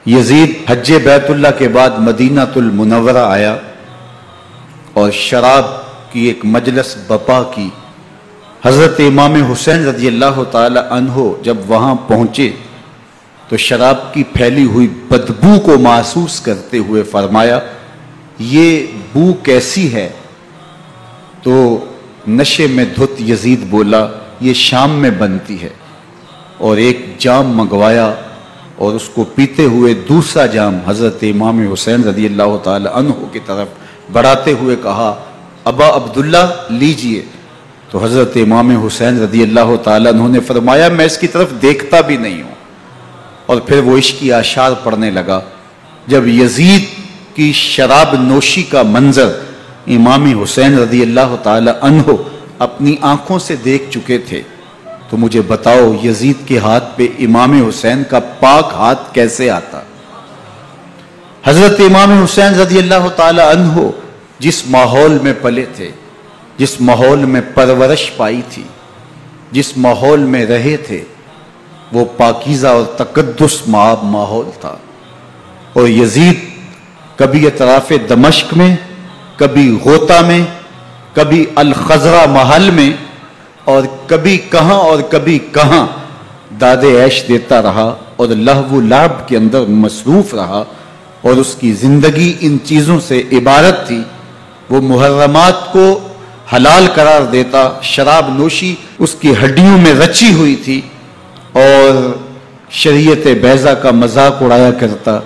یزید حج بیت اللہ کے بعد مدینہ المنورہ آیا اور شراب کی ایک مجلس بپا کی۔ حضرت امام حسین رضی اللہ تعالی عنہ جب وہاں پہنچے تو شراب کی پھیلی ہوئی بدبو کو محسوس کرتے ہوئے فرمایا، یہ بو کیسی ہے؟ تو نشے میں دھت یزید بولا، یہ شام میں بنتی ہے، اور ایک جام منگوایا اور اس کو پیتے ہوئے دوسرا جام حضرت امام حسین رضی اللہ تعالی عنہ کی طرف بڑھاتے ہوئے کہا، ابا عبداللہ لیجئے۔ تو حضرت امام حسین رضی اللہ تعالی عنہ نے فرمایا، میں اس کی طرف دیکھتا بھی نہیں ہوں، اور پھر وہ عشقی اشعار پڑھنے لگا۔ جب یزید کی شراب نوشی کا منظر امام حسین رضی اللہ تعالی عنہ اپنی آنکھوں سے دیکھ چکے تھے تو مجھے بتاؤ یزید کے ہاتھ پہ امام حسین کا پاک ہاتھ کیسے آتا؟ حضرت امام حسین رضی اللہ تعالی عنہ جس ماحول میں پلے تھے، جس ماحول میں پرورش پائی تھی، جس ماحول میں رہے تھے، وہ پاکیزہ اور تقدس ماحول تھا۔ اور یزید کبھی اطراف دمشق میں، کبھی غوطہ میں، کبھی الخزرہ محل میں، اور کبھی کہاں اور کبھی کہاں داد عیش دیتا رہا اور لہو و لعب کے اندر مصروف رہا، اور اس کی زندگی ان چیزوں سے عبارت تھی۔ وہ محرمات کو حلال قرار دیتا، شراب نوشی اس کی ہڈیوں میں رچی ہوئی تھی، اور شریعت بیضا کا مذاق اڑایا کرتا۔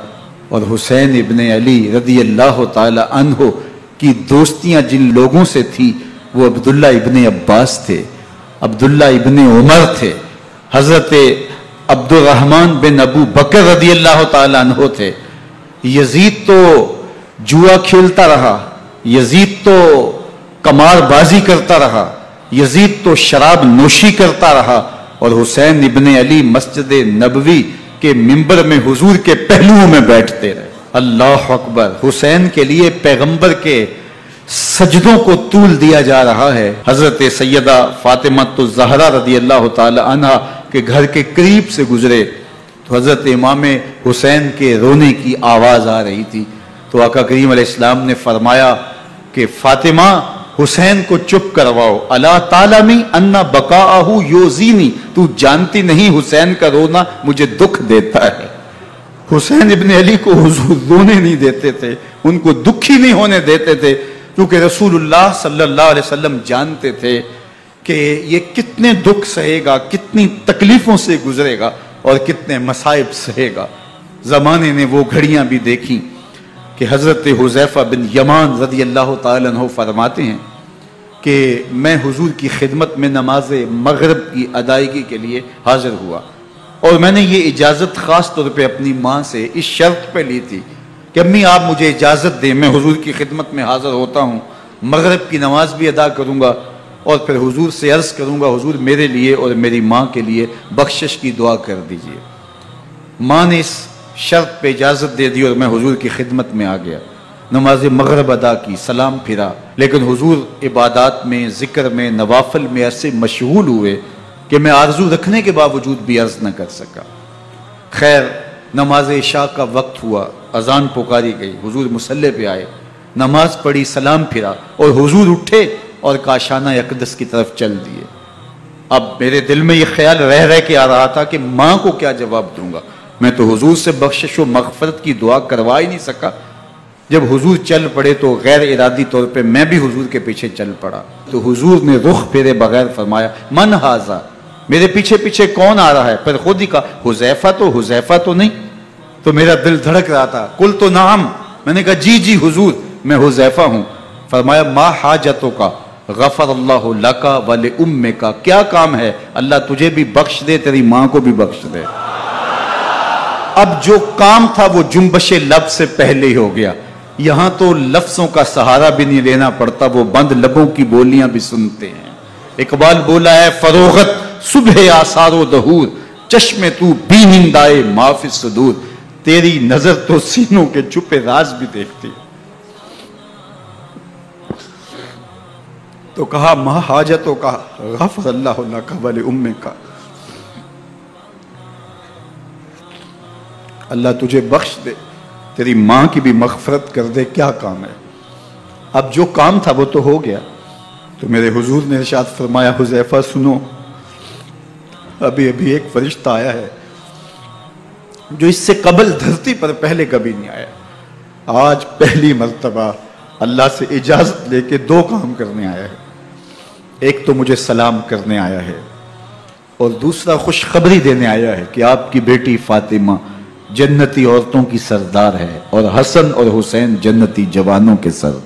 اور حسین ابن علی رضی اللہ تعالی عنہ کی دوستیاں جن لوگوں سے تھی وہ عبداللہ ابن عباس تھے، عبداللہ ابن عمر تھے، حضرت عبد الرحمن بن ابو بکر رضی اللہ تعالی عنہ تھے۔ یزید تو جوا کھیلتا رہا، یزید تو قمار بازی کرتا رہا، یزید تو شراب نوشی کرتا رہا، اور حسین ابن علی مسجد نبوی کے منبر میں حضور کے پہلوؤں میں بیٹھتے رہے۔ اللہ اکبر! حسین کے لیے پیغمبر کے سجدوں کو طول دیا جا رہا ہے۔ حضرت سیدہ فاطمہ الزہرا رضی اللہ تعالی عنہ کے گھر کے قریب سے گزرے تو حضرت امام حسین کے رونے کی آواز آ رہی تھی، تو آقا کریم علیہ السلام نے فرمایا کہ فاطمہ حسین کو چپ کرواؤ، الا تعلمی ان بقاءہ یوزینی، تو جانتی نہیں حسین کا رونا مجھے دکھ دیتا ہے۔ حسین ابن علی کو حضور رونے نہیں دیتے تھے، ان کو دکھی نہیں ہونے دیتے تھے، کیونکہ رسول اللہ صلی اللہ علیہ وسلم جانتے تھے کہ یہ کتنے دکھ سہے گا، کتنی تکلیفوں سے گزرے گا اور کتنے مصائب سہے گا۔ زمانے نے وہ گھڑیاں بھی دیکھیں کہ حضرت حذیفہ بن یمان رضی اللہ تعالی عنہ فرماتے ہیں کہ میں حضور کی خدمت میں نماز مغرب کی ادائیگی کے لیے حاضر ہوا، اور میں نے یہ اجازت خاص طور پہ اپنی ماں سے اس شرط پہ لی تھی کہ امی آپ مجھے اجازت دیں، میں حضور کی خدمت میں حاضر ہوتا ہوں، مغرب کی نماز بھی ادا کروں گا، اور پھر حضور سے عرض کروں گا حضور میرے لیے اور میری ماں کے لیے بخشش کی دعا کر دیجئے۔ ماں نے اس شرط پہ اجازت دے دی اور میں حضور کی خدمت میں آ گیا، نماز مغرب ادا کی، سلام پھرا، لیکن حضور عبادات میں، ذکر میں، نوافل میں ایسے مشغول ہوئے کہ میں آرزو رکھنے کے باوجود بھی عرض نہ کر سکا۔ خیر نماز عشاء کا وقت ہوا، اذان پکاری گئی، حضور مصلی پہ آئے، نماز پڑھی، سلام پھرا، اور حضور اٹھے اور کاشانہ اقدس کی طرف چل دیے۔ اب میرے دل میں یہ خیال رہ کے آ رہا تھا کہ ماں کو کیا جواب دوں گا، میں تو حضور سے بخشش و مغفرت کی دعا کروا ہی نہیں سکا۔ جب حضور چل پڑے تو غیر ارادی طور پہ میں بھی حضور کے پیچھے چل پڑا، تو حضور نے رخ پھیرے بغیر فرمایا، من ھذا، میرے پیچھے پیچھے کون آ رہا ہے؟ پھر خود ہی کہا حذیفہ تو نہیں؟ تو میرا دل دھڑک رہا تھا، قلت نعم، میں نے کہا جی حضور میں حذیفہ ہوں۔ فرمایا ما حاجتک غفر اللہ لک ولامک، کیا کام ہے؟ اللہ تجھے بھی بخش دے، تیری ماں کو بھی بخش دے۔ اب جو کام تھا وہ جنبش لب سے پہلے ہی ہو گیا، یہاں تو لفظوں کا سہارا بھی نہیں لینا پڑتا، وہ بند لبوں کی بولیاں بھی سنتے ہیں۔ اقبال بولا ہے، فروغت صبح آثار و دہور، چشم تو بینندائے ما فی الصدور، تیری نظر تو سینوں کے چھپے راز بھی دیکھتی۔ تو کہا ما حاجتوں کا غفر اللہ لک ولامک، اللہ تجھے بخش دے، تیری ماں کی بھی مغفرت کر دے، کیا کام ہے؟ اب جو کام تھا وہ تو ہو گیا۔ تو میرے حضور نے ارشاد فرمایا حذیفہ سنو، ابھی ابھی ایک فرشتہ آیا ہے جو اس سے قبل دھرتی پر پہلے کبھی نہیں آیا، آج پہلی مرتبہ اللہ سے اجازت لے کے 2 کام کرنے آیا ہے۔ ایک تو مجھے سلام کرنے آیا ہے، اور دوسرا خوشخبری دینے آیا ہے کہ آپ کی بیٹی فاطمہ جنتی عورتوں کی سردار ہے، اور حسن اور حسین جنتی جوانوں کے سردار۔